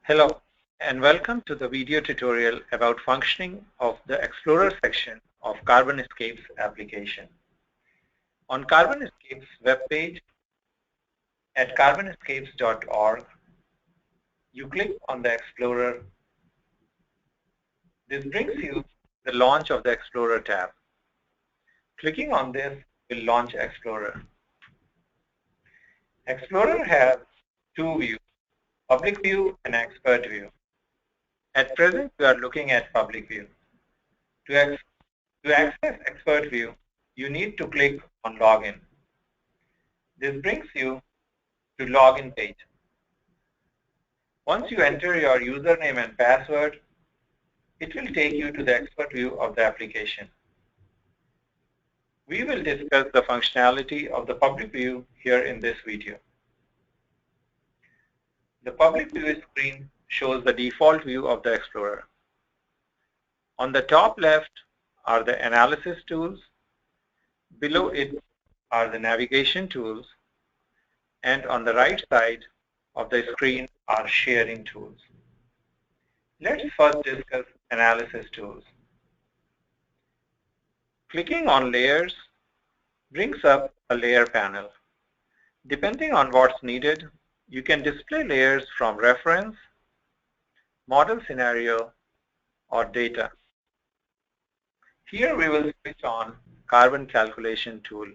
Hello, and welcome to the video tutorial about functioning of the Explorer section of CarbonScapes application. On CarbonScapes webpage at carbonscapes.org, you click on the Explorer. This brings you the Launch of the Explorer tab. Clicking on this will launch Explorer. Explorer has two views, public view and expert view. At present, we are looking at public view. To access expert view, you need to click on login. This brings you to login page. Once you enter your username and password, it will take you to the expert view of the application. We will discuss the functionality of the public view here in this video. The public view screen shows the default view of the Explorer. On the top left are the analysis tools. Below it are the navigation tools. And on the right side of the screen are sharing tools. Let's first discuss analysis tools. Clicking on layers brings up a layer panel. Depending on what's needed, you can display layers from reference, model scenario, or data. Here we will switch on carbon calculation tool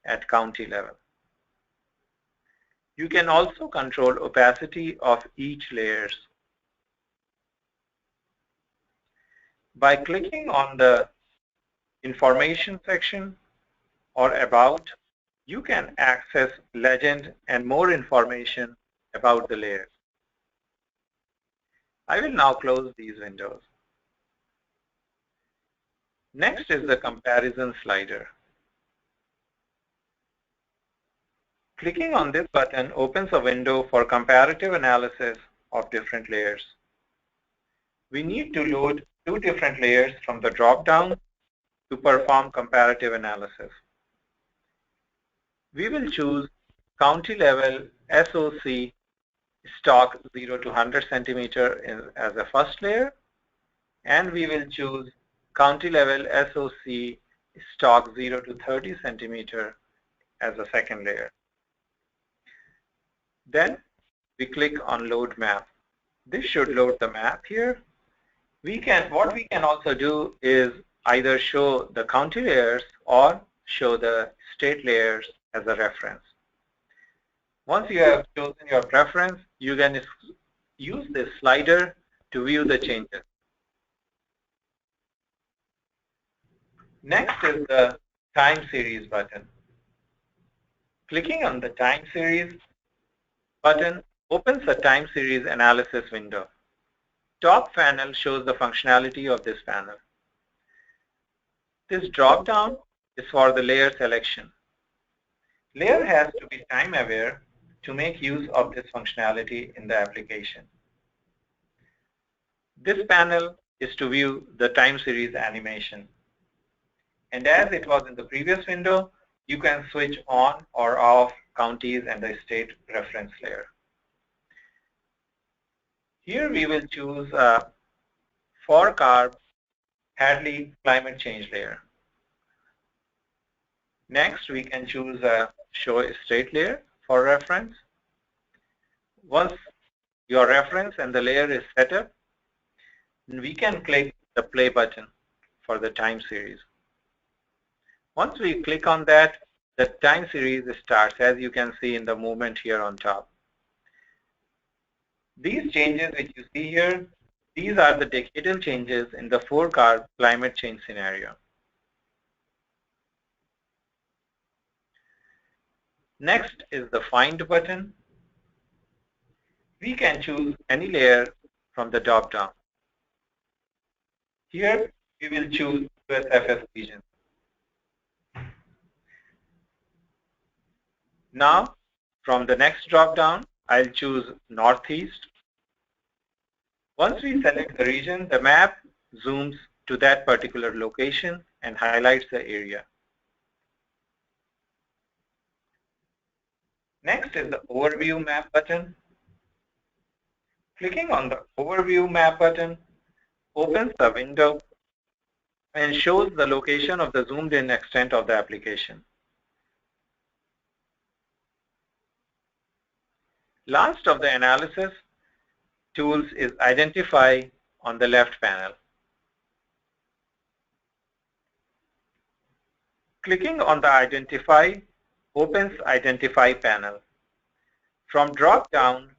at county level. You can also control opacity of each layers. By clicking on the information section or about, you can access legend and more information about the layers. I will now close these windows. Next is the comparison slider. Clicking on this button opens a window for comparative analysis of different layers. We need to load two different layers from the drop-down to perform comparative analysis. We will choose county level SOC stock 0 to 100 centimeter as a first layer, and we will choose county level SOC stock 0 to 30 centimeter as a second layer. Then we click on load map. This should load the map here. What we can also do is either show the county layers or show the state layers as a reference. Once you have chosen your preference, you can use this slider to view the changes. Next is the time series button. Clicking on the time series button opens a time series analysis window. Top panel shows the functionality of this panel. This drop-down is for the layer selection. Layer has to be time aware to make use of this functionality in the application. This panel is to view the time series animation. And as it was in the previous window, you can switch on or off counties and the state reference layer. Here we will choose for CARB Hadley climate change layer. Next, we can choose a show state layer for reference. Once your reference and the layer is set up, we can click the play button for the time series. Once we click on that, the time series starts, as you can see in the movement here on top. These changes which you see here, these are the decadal changes in the 4-CARB climate change scenario. Next is the Find button. We can choose any layer from the drop-down. Here we will choose USFS region. Now from the next drop-down, I'll choose Northeast. Once we select the region, the map zooms to that particular location and highlights the area. Next is the Overview Map button. Clicking on the Overview Map button opens the window and shows the location of the zoomed-in extent of the application. Last of the analysis tools is Identify on the left panel. Clicking on the Identify opens Identify panel. From drop-down,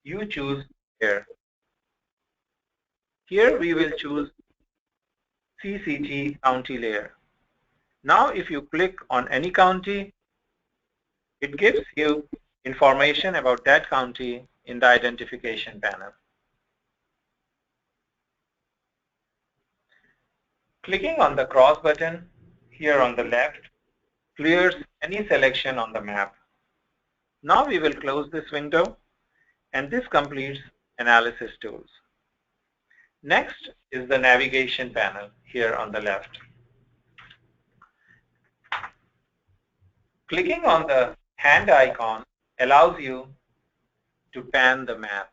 you choose Here. Here we will choose CCT county layer. Now if you click on any county, it gives you information about that county in the identification panel. Clicking on the cross button here on the left clears any selection on the map. Now we will close this window, and this completes analysis tools. Next is the navigation panel here on the left. Clicking on the hand icon allows you to pan the map.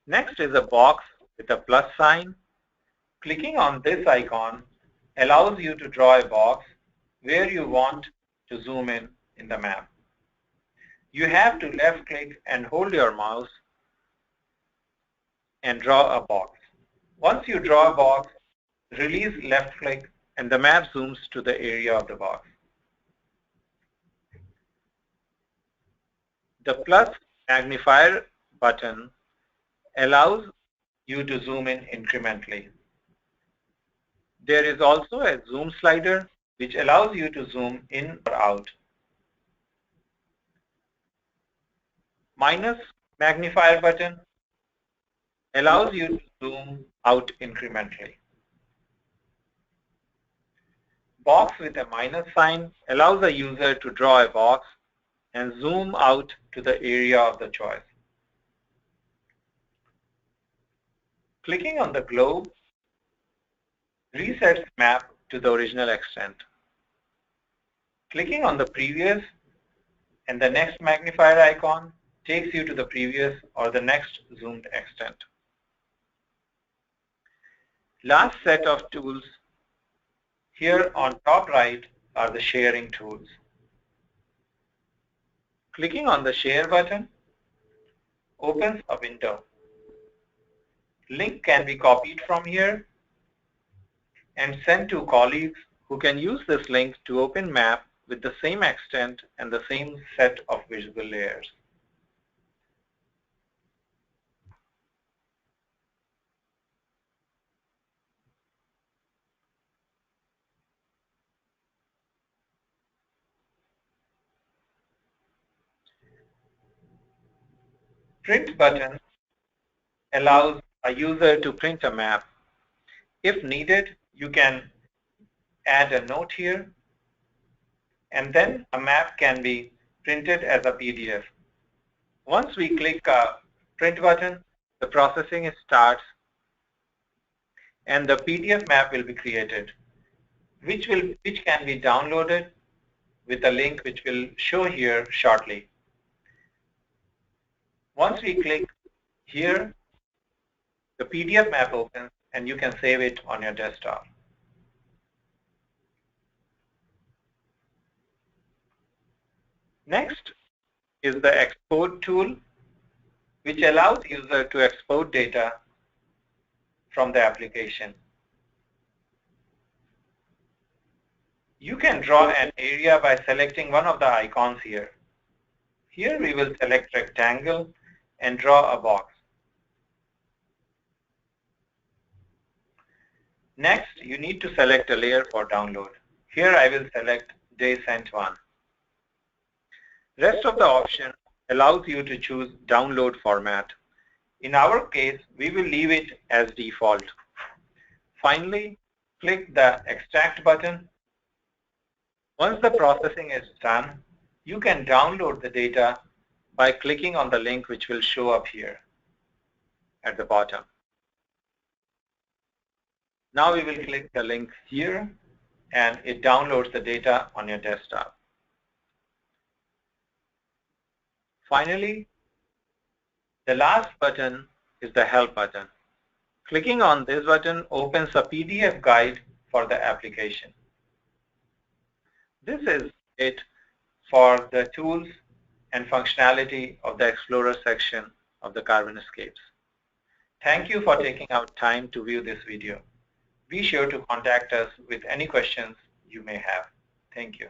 Next is a box with a plus sign. Clicking on this icon allows you to draw a box where you want to zoom in the map. You have to left click and hold your mouse and draw a box. Once you draw a box, release left click and the map zooms to the area of the box. The plus magnifier button allows you to zoom in incrementally. There is also a zoom slider which allows you to zoom in or out. Minus magnifier button allows you to zoom out incrementally. Box with a minus sign allows the user to draw a box and zoom out to the area of the choice. Clicking on the globe resets map to the original extent. Clicking on the previous and the next magnifier icon takes you to the previous or the next zoomed extent. Last set of tools here on top right are the sharing tools. Clicking on the share button opens a window. Link can be copied from here and sent to colleagues who can use this link to open map with the same extent and the same set of visible layers. Print button allows a user to print a map. If needed, you can add a note here, and then a map can be printed as a PDF. Once we click a print button, the processing starts, and the PDF map will be created, which can be downloaded with a link which will show here shortly. Once we click here, the PDF map opens and you can save it on your desktop. Next is the export tool, which allows user to export data from the application. You can draw an area by selecting one of the icons here. Here we will select rectangle and draw a box. Next, you need to select a layer for download. Here I will select day sent 1. Rest of the option allows you to choose download format. In our case, we will leave it as default. Finally, click the extract button. Once the processing is done, you can download the data by clicking on the link which will show up here at the bottom. Now we will click the link here and it downloads the data on your desktop. Finally, The last button is the Help button. Clicking on this button opens a PDF guide for the application. This is it for the tools and functionality of the Explorer section of the CarbonScapes. Thank you for taking out time to view this video. Be sure to contact us with any questions you may have. Thank you.